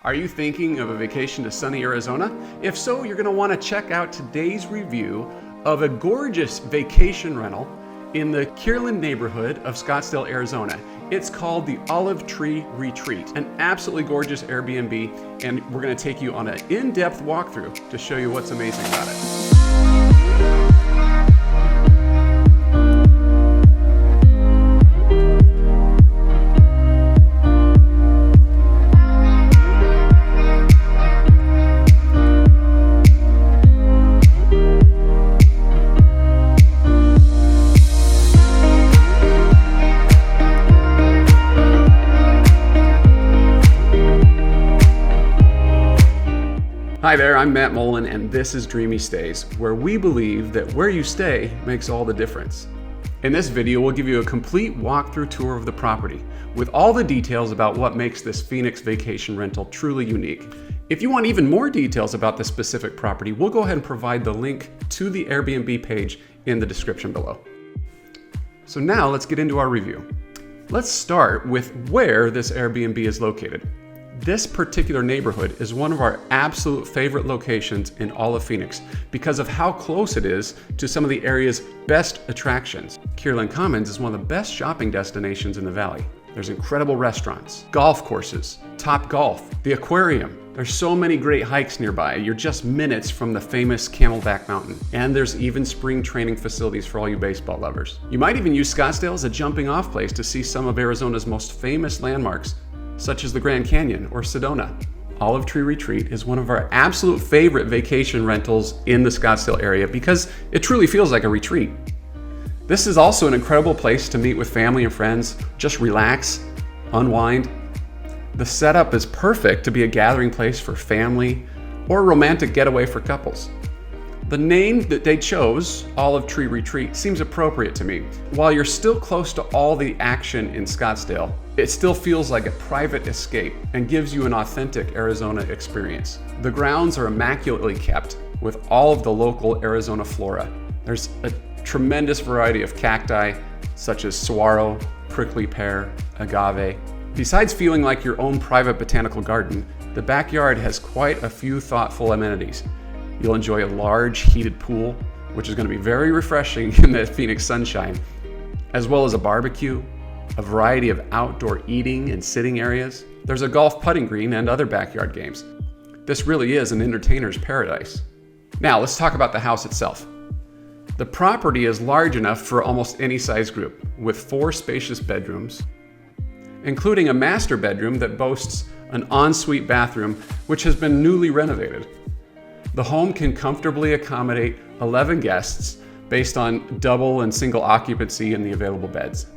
Are you thinking of a vacation to sunny Arizona? If so, you're going to want to check out today's review of a gorgeous vacation rental in the Kierland neighborhood of Scottsdale, Arizona. It's called the Olive Tree Retreat, an absolutely gorgeous Airbnb, and we're going to take you on an in-depth walkthrough to show you what's amazing about it. Hi there, I'm Matt Mullen, and this is Dreamy Stays, where we believe that where you stay makes all the difference. In this video, we'll give you a complete walkthrough tour of the property, with all the details about what makes this Phoenix vacation rental truly unique. If you want even more details about the specific property, we'll go ahead and provide the link to the Airbnb page in the description below. So now let's get into our review. Let's start with where this Airbnb is located. This particular neighborhood is one of our absolute favorite locations in all of Phoenix because of how close it is to some of the area's best attractions. Kierland Commons is one of the best shopping destinations in the valley. There's incredible restaurants, golf courses, Top Golf, the aquarium. There's so many great hikes nearby. You're just minutes from the famous Camelback Mountain. And there's even spring training facilities for all you baseball lovers. You might even use Scottsdale as a jumping off place to see some of Arizona's most famous landmarks, such as the Grand Canyon or Sedona. Olive Tree Retreat is one of our absolute favorite vacation rentals in the Scottsdale area because it truly feels like a retreat. This is also an incredible place to meet with family and friends, just relax, unwind. The setup is perfect to be a gathering place for family or a romantic getaway for couples. The name that they chose, Olive Tree Retreat, seems appropriate to me. While you're still close to all the action in Scottsdale, it still feels like a private escape and gives you an authentic Arizona experience. The grounds are immaculately kept with all of the local Arizona flora. There's a tremendous variety of cacti such as saguaro, prickly pear, agave. Besides feeling like your own private botanical garden, the backyard has quite a few thoughtful amenities. You'll enjoy a large heated pool, which is going to be very refreshing in the Phoenix sunshine, as well as a barbecue, a variety of outdoor eating and sitting areas. There's a golf putting green and other backyard games. This really is an entertainer's paradise. Now let's talk about the house itself. The property is large enough for almost any size group, with 4 spacious bedrooms, including a master bedroom that boasts an ensuite bathroom, which has been newly renovated. The home can comfortably accommodate 11 guests based on double and single occupancy in the available beds.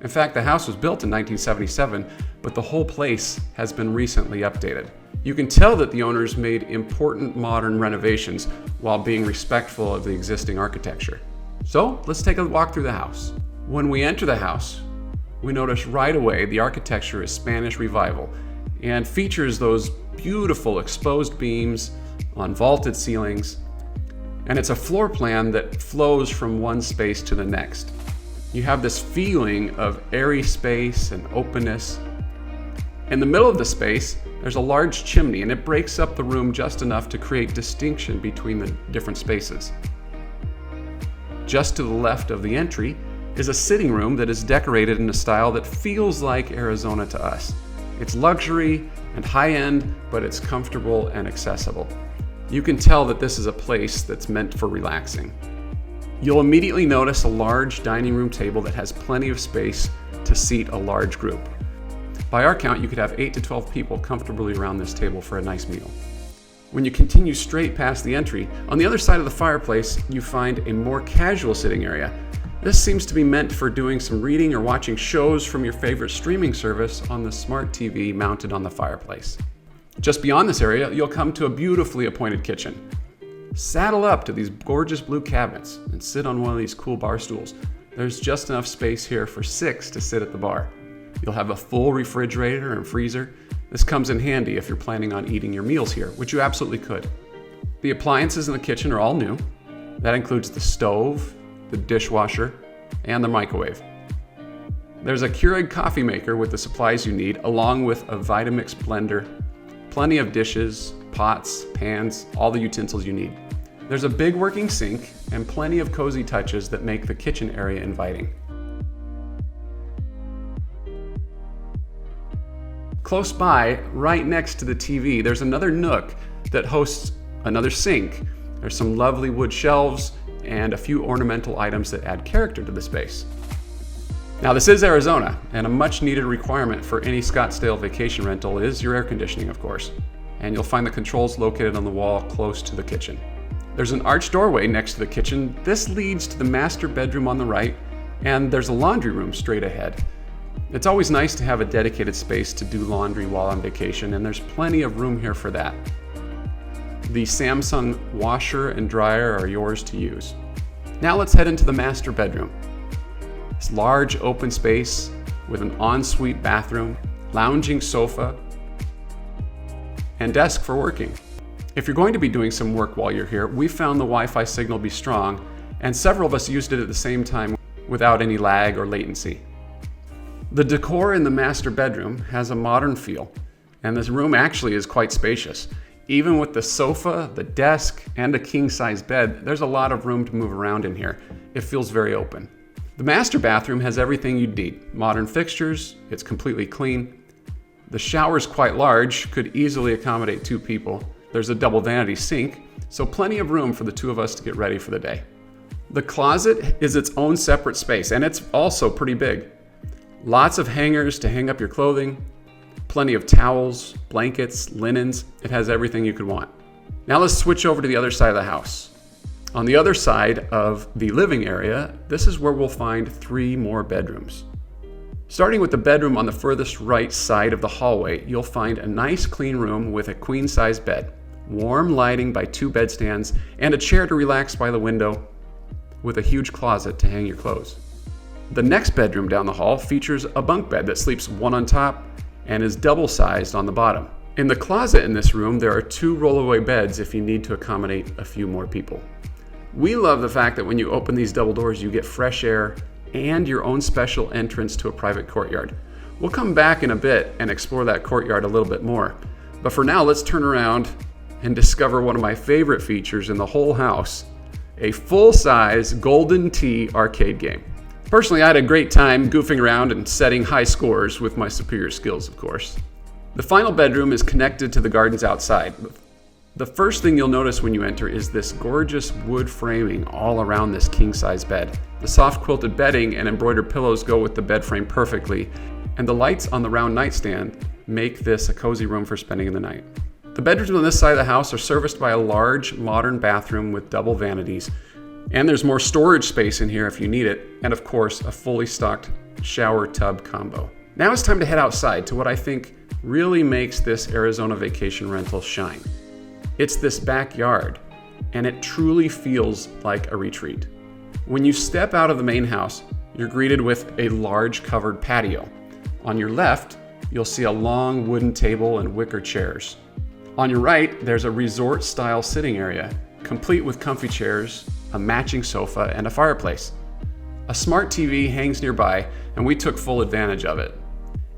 In fact, the house was built in 1977, but the whole place has been recently updated. You can tell that the owners made important modern renovations while being respectful of the existing architecture. So let's take a walk through the house. When we enter the house, we notice right away the architecture is Spanish Revival and features those beautiful exposed beams on vaulted ceilings, and it's a floor plan that flows from one space to the next. You have this feeling of airy space and openness. In the middle of the space, there's a large chimney, and it breaks up the room just enough to create distinction between the different spaces. Just to the left of the entry is a sitting room that is decorated in a style that feels like Arizona to us. It's luxury and high-end, but it's comfortable and accessible. You can tell that this is a place that's meant for relaxing. You'll immediately notice a large dining room table that has plenty of space to seat a large group. By our count, you could have 8 to 12 people comfortably around this table for a nice meal. When you continue straight past the entry, on the other side of the fireplace, you find a more casual sitting area. This seems to be meant for doing some reading or watching shows from your favorite streaming service on the smart TV mounted on the fireplace. Just beyond this area, you'll come to a beautifully appointed kitchen. Saddle up to these gorgeous blue cabinets and sit on one of these cool bar stools. There's just enough space here for 6 to sit at the bar. You'll have a full refrigerator and freezer. This comes in handy if you're planning on eating your meals here, which you absolutely could. The appliances in the kitchen are all new. That includes the stove, the dishwasher, and the microwave. There's a Keurig coffee maker with the supplies you need, along with a Vitamix blender, plenty of dishes, pots, pans, all the utensils you need. There's a big working sink and plenty of cozy touches that make the kitchen area inviting. Close by, right next to the TV, there's another nook that hosts another sink. There's some lovely wood shelves and a few ornamental items that add character to the space. Now this is Arizona, and a much needed requirement for any Scottsdale vacation rental is your air conditioning, of course. And you'll find the controls located on the wall close to the kitchen. There's an arched doorway next to the kitchen. This leads to the master bedroom on the right, and there's a laundry room straight ahead. It's always nice to have a dedicated space to do laundry while on vacation, and there's plenty of room here for that. The Samsung washer and dryer are yours to use. Now let's head into the master bedroom. This large open space with an ensuite bathroom, lounging sofa, and desk for working. If you're going to be doing some work while you're here, we found the Wi-Fi signal be strong, and several of us used it at the same time without any lag or latency. The decor in the master bedroom has a modern feel, and this room actually is quite spacious. Even with the sofa, the desk, and a king-size bed, there's a lot of room to move around in here. It feels very open. The master bathroom has everything you'd need. Modern fixtures, it's completely clean. The shower's quite large, could easily accommodate 2 people. There's a double vanity sink, so plenty of room for the 2 of us to get ready for the day. The closet is its own separate space, and it's also pretty big. Lots of hangers to hang up your clothing, plenty of towels, blankets, linens. It has everything you could want. Now let's switch over to the other side of the house. On the other side of the living area, this is where we'll find 3 more bedrooms. Starting with the bedroom on the furthest right side of the hallway, you'll find a nice clean room with a queen-size bed, warm lighting by 2 bedstands, and a chair to relax by the window with a huge closet to hang your clothes. The next bedroom down the hall features a bunk bed that sleeps 1 on top and is double-sized on the bottom. In the closet in this room, there are 2 rollaway beds if you need to accommodate a few more people. We love the fact that when you open these double doors, you get fresh air and your own special entrance to a private courtyard. We'll come back in a bit and explore that courtyard a little bit more. But for now, let's turn around and discover one of my favorite features in the whole house, a full-size Golden Tee arcade game. Personally, I had a great time goofing around and setting high scores with my superior skills, of course. The final bedroom is connected to the gardens outside. The first thing you'll notice when you enter is this gorgeous wood framing all around this king-size bed. The soft quilted bedding and embroidered pillows go with the bed frame perfectly, and the lights on the round nightstand make this a cozy room for spending the night. The bedrooms on this side of the house are serviced by a large modern bathroom with double vanities, and there's more storage space in here if you need it, and of course, a fully stocked shower tub combo. Now it's time to head outside to what I think really makes this Arizona vacation rental shine. It's this backyard, and it truly feels like a retreat. When you step out of the main house, you're greeted with a large covered patio. On your left, you'll see a long wooden table and wicker chairs. On your right, there's a resort-style sitting area, complete with comfy chairs, a matching sofa, and a fireplace. A smart TV hangs nearby, and we took full advantage of it.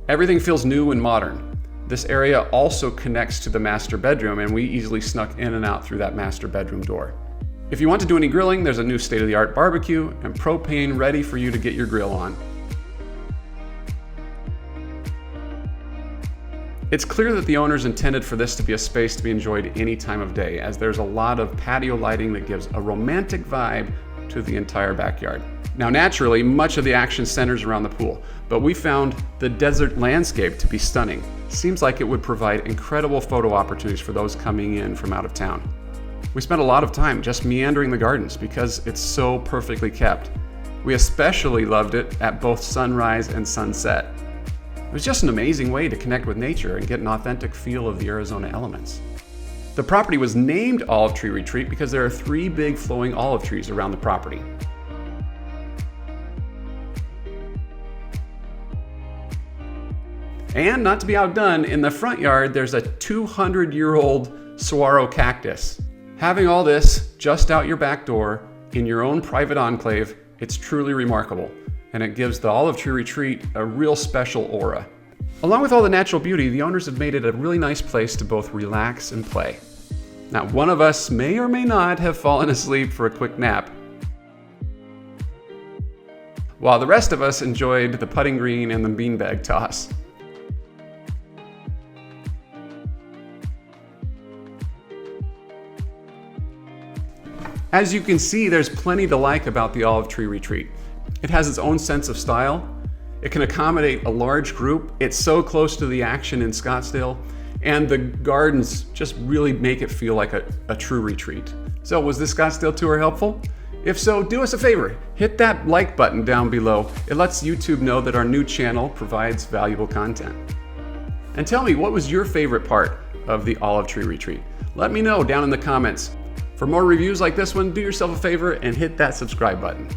Everything feels new and modern. This area also connects to the master bedroom, and we easily snuck in and out through that master bedroom door. If you want to do any grilling, there's a new state-of-the-art barbecue and propane ready for you to get your grill on. It's clear that the owners intended for this to be a space to be enjoyed any time of day, as there's a lot of patio lighting that gives a romantic vibe to the entire backyard. Now naturally, much of the action centers around the pool, but we found the desert landscape to be stunning. Seems like it would provide incredible photo opportunities for those coming in from out of town. We spent a lot of time just meandering the gardens because it's so perfectly kept. We especially loved it at both sunrise and sunset. It was just an amazing way to connect with nature and get an authentic feel of the Arizona elements. The property was named Olive Tree Retreat because there are 3 big flowing olive trees around the property. And not to be outdone, in the front yard, there's a 200-year-old saguaro cactus. Having all this just out your back door in your own private enclave, it's truly remarkable, and it gives the Olive Tree Retreat a real special aura. Along with all the natural beauty, the owners have made it a really nice place to both relax and play. Now, one of us may or may not have fallen asleep for a quick nap, while the rest of us enjoyed the putting green and the beanbag toss. As you can see, there's plenty to like about the Olive Tree Retreat. It has its own sense of style. It can accommodate a large group. It's so close to the action in Scottsdale, and the gardens just really make it feel like a true retreat. So was this Scottsdale tour helpful? If so, do us a favor, hit that like button down below. It lets YouTube know that our new channel provides valuable content. And tell me, what was your favorite part of the Olive Tree Retreat? Let me know down in the comments. For more reviews like this one, do yourself a favor and hit that subscribe button.